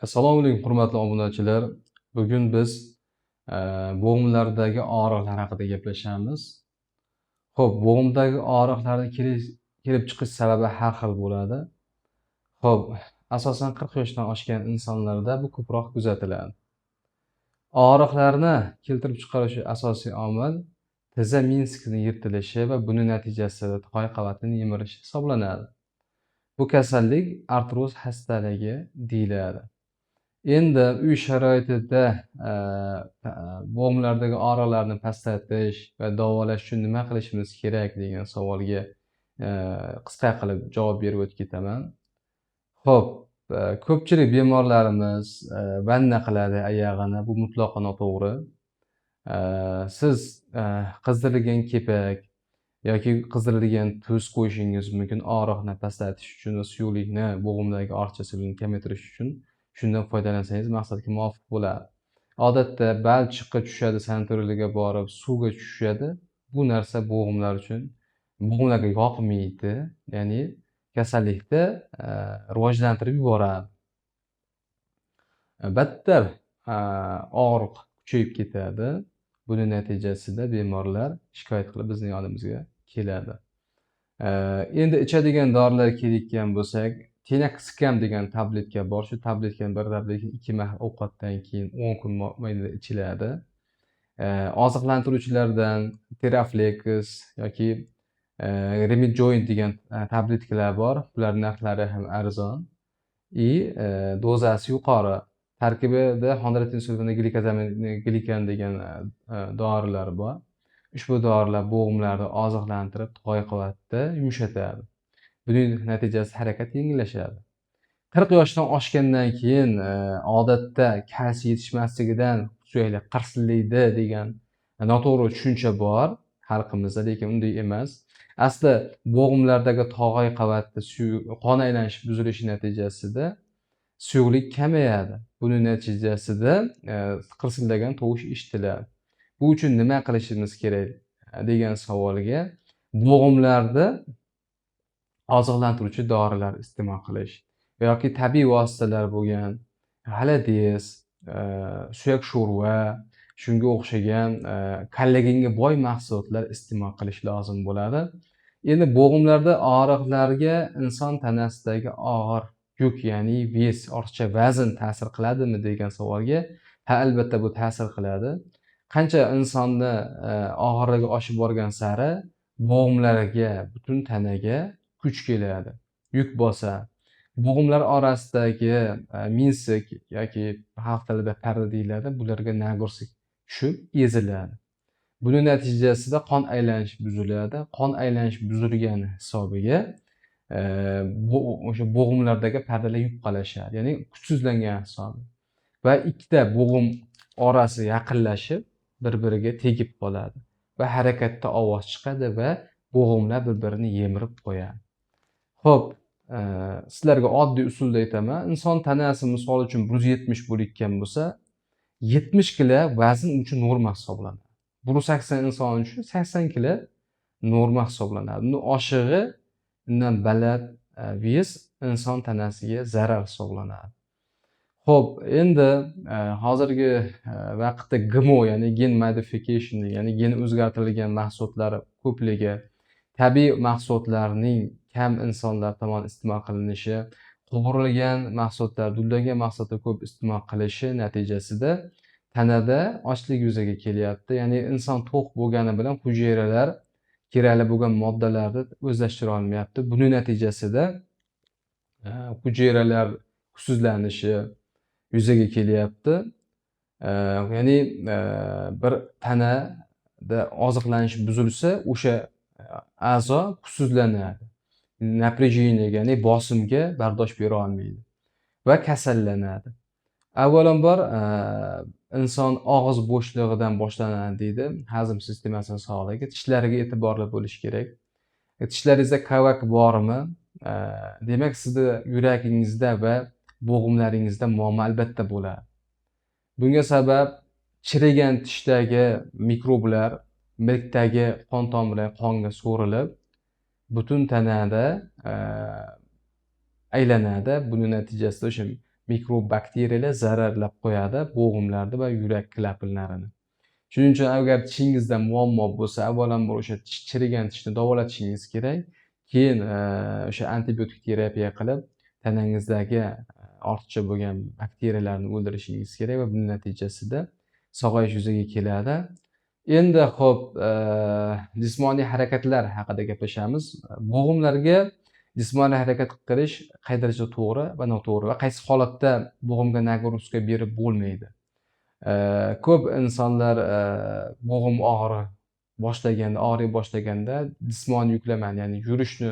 Assalomu alaykum hurmatli obunachilar. Bugun biz bo'g'imlardagi og'riqlar haqida gaplashamiz. Xo'p, bo'g'imdagi og'riqlarni kelib chiqish sababi har xil bo'ladi. Xo'p, asosan 40 yoshdan oshgan insonlarda bu ko'proq kuzatiladi. Og'riqlarni keltirib chiqaruvchi asosiy omil tiza minskning yirtilishi va buning natijasida to'qay qavatining yemirishi hisoblanadi. Bu kasallik artroz xastaligi deyiladi. Endi uy sharoitida bo'g'imlardagi og'riqlarni pastlatish va davolash uchun nima qilishimiz kerak degan savolga qisqa qilib javob berib o'tib ketaman. Xo'p, ko'pchilik bemorlarimiz vanna qiladi oyog'ini. Bu mutlaqo noto'g'ri. Siz qizdirilgan kepak yoki qizdirilgan tuz qo'yishingiz mumkin og'riqni pastlatish uchun va suyuqlikni bo'g'imdagi ortiqcha suyuqlikni kamaytirish uchun. Shundan foydalansangiz maqsadga muvofiq bo'ladi. Odatda balchiqqa tushadi, sanatoriylarga borib suvga tushadi. Bu narsa bo'g'imlarga yoqmaydi, ya'ni kasallikni rivojlantirib yuboradi. Battar og'riq kuchayib ketadi. Buning natijasida bemorlar shikoyat qilib bizning yonimizga keladi. Endi ichadigan dorilarga kelayotgan bo'lsak, Tenaxcam degan tabletka bor. Shu tabletkani bir tabletka 2 mahal ovqatdan keyin 10 kun mobaynida ichiladi. Oziqlantiruvchilardan Theraflex yoki Remedjoin degan tabletkalar bor. Bularning narxlari ham arzon. Dozasi yuqori. Tarkibida xondroitin glikan degan dorilar bor. Ushbu dorilar bo'g'imlarni oziqlantirib, to'qay qavatni yumshatadi. Buning natijasida harakat yengillashadi. 40 yoshdan oshgandan keyin odatda kalsiy yetishmasligidan suyaklar qirsillaydi degan noto'g'ri tushuncha bor xalqimizda, lekin unday emas. Asli bo'g'imlardagi to'qay qavatda qon aylanishi buzilishi natijasida suyuqlik kamayadi. Buning natijasida qirsillagan tovush eshitiladi. Bu uchun nima qilishimiz kerak degan savolga bo'g'imlarda oziqlantiruvchi dorilar iste'mol qilish yoki tabiiy vositalar bo'lgan xolodez, suyak sho'rva, shunga o'xshagan kollagenga boy mahsulotlar iste'mol qilish lozim bo'ladi. Endi bo'g'imlarda og'riqlarga inson tanasidagi og'ir yuk, ya'ni ortiqcha vazn ta'sir qiladimi degan savolga ha, albatta bu ta'sir qiladi. Qancha insonni og'irligi oshib borgan sari bo'g'imlarga, butun tanaga kuch keladi, yuk bosadi. Bo'g'imlar orasidagi minsik yoki xalq tilida parda deyiladi, bularga nagorsiz tushib eziladi. Buning natijasida qon aylanishi buziladi. Qon aylanish buzilgani hisobiga o'sha bo'g'imlardagi pardalar yupqalashadi, ya'ni kuchsizlangan hisobi. Va ikkita bo'g'im orasi yaqinlashib, bir-biriga tegib qoladi va harakatda ovoz chiqadi va bo'g'imlar bir-birini yemirib qo'yadi. Xo'p, sizlarga oddiy usulda aytaman. Inson tanasi misol uchun 170 bo'layotgan bo'lsa, 70 kilo vazn uchun norma hisoblanadi. 180 inson uchun 80 kilo norma hisoblanadi. Uni oshig'i, undan baland vez inson tanasiga zarar hisoblanadi. Xo'p, endi hozirgi vaqtda GMO, ya'ni gen modification, ya'ni gen o'zgartirilgan mahsulotlar ko'pligi, tabiiy mahsulotlarning kam insonlar tomonidan iste'mol qilinishi, qovurilgan mahsulotlar, dullangan mahsulotlar ko'p iste'mol qilishi natijasida tanada ochlik yuzaga kelyapti. Ya'ni inson to'q bo'lgani bilan hujayralar kerakli bo'lgan moddalarni o'zlashtira olmayapti. Buning natijasida hujayralar kuchsizlanishi yuzaga kelyapti. Ya'ni bir tanada oziqlanish buzilsa, o'sha a'zo kuchsizlanadi. Напряжение, ya'ni bosimga bardosh bera olmaydi va kasallanadi. Avvalambor inson og'iz bo'shlig'idan boshlanadi deydi. Hazm sistemasining sog'ligi, tishlariga e'tiborli bo'lish kerak. Tishlaringizda kavak bormi? Demak, sizni yuragingizda va bo'g'imlaringizda muammo albatta bo'ladi. Bunga sabab chirigan tishdagi mikroblar milkdagi qon tomiri qonga so'rilib, butun tanada aylanadi. Buning natijasida o'sha mikrobakteriyalar zararlab qo'yadi bo'g'imlarni va yurak klapanlarini. Shuning uchun agar tishingizda muammo bo'lsa, avvalambor o'sha chirigan tishni davolatishingiz kerak. Keyin o'sha antibiotik terapiya qilib, tanangizdagi ortiqcha bo'lgan bakteriyalarni o'ldirishingiz kerak va buning natijasida sog'ayish yuzaga keladi. Endi xo'p, jismoniy harakatlar haqida gaplashamiz. Bo'g'imlarga jismoniy harakat qilish qay darajada to'g'ri va noto'g'ri va qaysi holatda bo'g'imga nagruska berib bo'lmaydi. Ko'p insonlar bo'g'im og'riy boshlaganda jismoniy yuklamani, ya'ni yurishni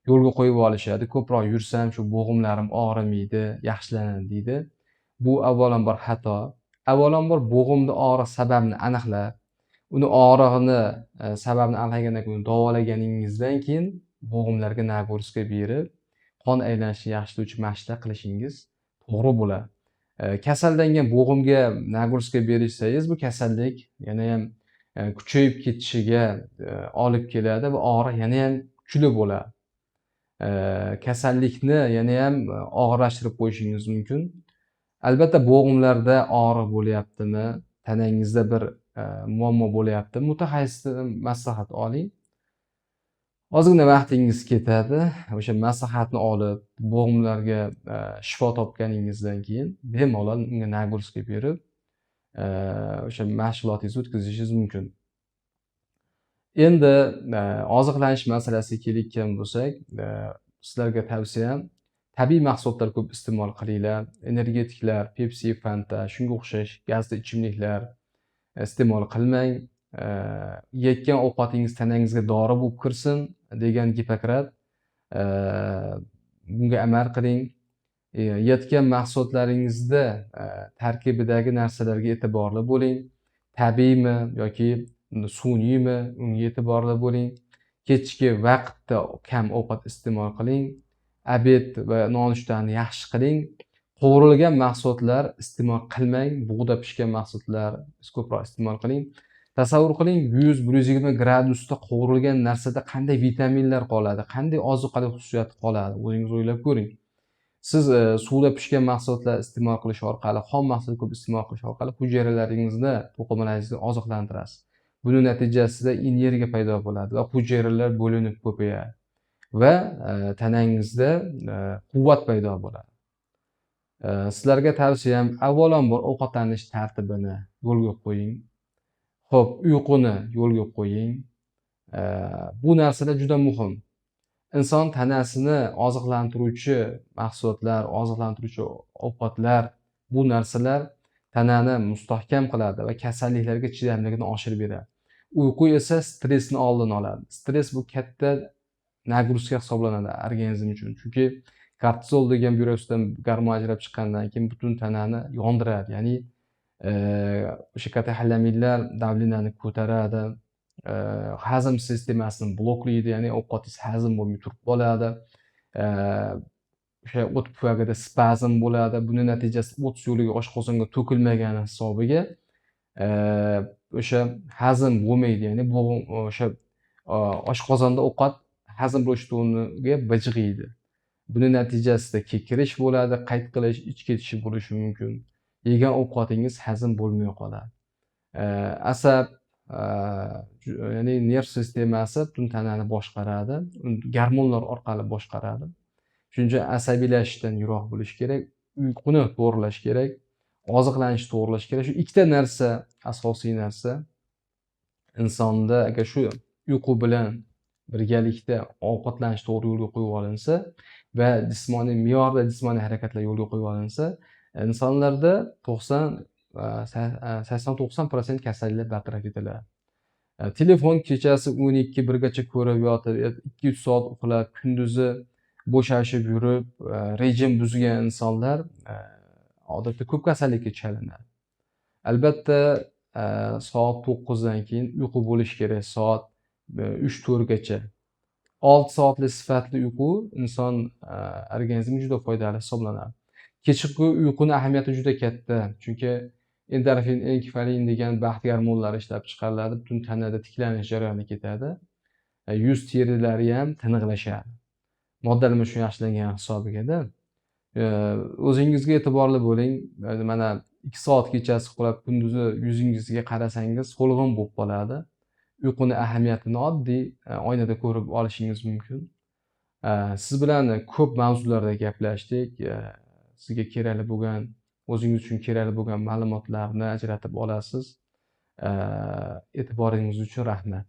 yo'lga qo'yib olishadi. Ko'proq yursam shu bo'g'imlarim og'rimaydi, yaxshilanadi deydi. Bu avvalambor xato. Avvalambor bo'g'imni og'riq sababini aniqlab, uni og'rig'ini sababini aniqlagandan keyin davolaganingizdan keyin bo'g'imlarga nagruska berib, qon aylanishini yaxshilovchi mashqlar qilishingiz to'g'ri bo'ladi. Kasallangan bo'g'imga nagruska berishsangiz, bu kasallik yana ham kuchayib ketishiga olib keladi va og'riq yana ham kuchli bo'ladi. Kasallikni yana ham og'irlashtirib qo'yishingiz mumkin. Albatta bo'g'imlarda og'riq bo'lyaptimi, tanangizda bir muammo bo'lyaptimi, mutaxassisdan maslahat oling. Ozgina vaqtingiz ketadi. O'sha maslahatni olib, bo'g'imlarga shifo topganingizdan keyin bemalol unga nagruska berib, o'sha mashg'ulotingizni o'tkazishingiz mumkin. Endi oziqlanish masalasiga kelayotgan bo'lsak, sizlarga tavsiyam tabiiy mahsulotlar ko'p iste'mol qilinglar. Energetiklar, Pepsi, Fanta, shunga o'xshash gazli ichimliklar iste'mol qilmang. Yeyotgan ovqatingiz tanangizga dori bo'lib kirsin degan Gippokrat. Bunga amal qiling. Yeyotgan mahsulotlaringizda tarkibidagi narsalarga e'tiborli bo'ling. Tabiiymi yoki sun'iymi, unga e'tiborli bo'ling. Kechki vaqtda kam ovqat iste'mol qiling. Obed va nonushtani yaxshi qiling. Qovurilgan mahsulotlar iste'mol qilmang. Bug'da pishgan mahsulotlar ko'proq iste'mol qiling. Tasavvur qiling, 100-120 gradusda qovurilgan narsada qanday vitaminlar qoladi, qanday ozuqali xususiyat qoladi, o'zingiz o'ylab ko'ring. Siz suvda pishgan mahsulotlar iste'mol qilish orqali, xom mahsulot ko'p iste'mol qilish orqali hujayralaringizni, to'qimalarni oziqlantirasiz. Buning natijasida energiya paydo bo'ladi va hujayralar bo'linib ko'payadi va tanangizda quvvat paydo bo'ladi. Sizlarga tavsiyam, avvalambor ovqatlanish tartibini yo'lga qo'ying. Xo'p, uyquni yo'lga qo'ying. Bu narsalar juda muhim. Inson tanasini oziqlantiruvchi mahsulotlar, oziqlantiruvchi ovqatlar, bu narsalar tanani mustahkam qiladi va kasalliklarga chidamliligini oshirib beradi. Uyqu esa stressni oldini oladi. Stress bu katta nagruska hisoblanadi organizm uchun. Chunki kortizol degan yurak ustidan gormon ajrab chiqqandan keyin butun tanani yondiradi. Ya'ni o'sha katexolamidlar davleniyani ko'taradi, hazm sistemasini bloklaydi, ya'ni ovqatingiz hazm bo'lmay turib qoladi. O'sha o't pufagida spazm bo'ladi. Buning natijasida o't yo'liga oshqozonga to'kilmagani hisobiga o'sha hazm bo'lmaydi, ya'ni bu o'sha oshqozonda ovqat hazm bo'lish o'rniga bijg'iydi. Buning natijasida kekirish bo'ladi, qayt qilish, ich ketishi bo'lishi mumkin. Yegan ovqatingiz hazm bo'lmay qoladi. Asab, ya'ni nerv sistemasi butun tanani boshqaradi, gormonlar orqali boshqaradi. Shuning uchun asabiylashishdan yiroq bo'lish kerak, uyquni to'g'rilash kerak, oziqlanishni to'g'rilash kerak. Shu ikkita narsa, asosiy narsa. Insonda agar shu uyqu bilan birgalikda ovqatlanish to'g'ri yo'lga qo'yib olinsa va jismoniy me'yorda jismoniy harakatlar yo'lga qo'yib olinsa, insonlarda 80-90% kasalliklar bartaraf etiladi. Telefon kechasi 12-1 gacha ko'rib yotib, 2-3 soat uxlab, kunduzi bo'shashib yurib, rejim buzgan insonlar odatda ko'p kasallikka chalinadi. Albatta, soat 9 dan keyin uyqu bo'lishi kerak, soat 3-4 gacha. 6 soatli sifatli uyqu inson organizmiga juda foydali hisoblanadi. Kechki uyquning ahamiyati juda katta, chunki endorfin, enkefalin degan baxt gormonlari ishlab chiqariladi, butun tanada tiklanish jarayoni ketadi. Yuz terilari ham tiniqlashadi. Moddalar shuni yaxshilangan hisobiga-da. O'zingizga e'tiborli bo'ling. Mana 2 soat kechasi uxlab, kunduzi yuzingizga qarasangiz so'lg'in bo'lib qoladi. Uyquni ahamiyatini oddiy oynada ko'rib olishingiz mumkin. Siz bilan ko'p mavzularda gaplashdik. Sizga kerakli bo'lgan, o'zingiz uchun kerakli bo'lgan ma'lumotlarni ajratib olasiz. E'tiboringiz uchun rahmat.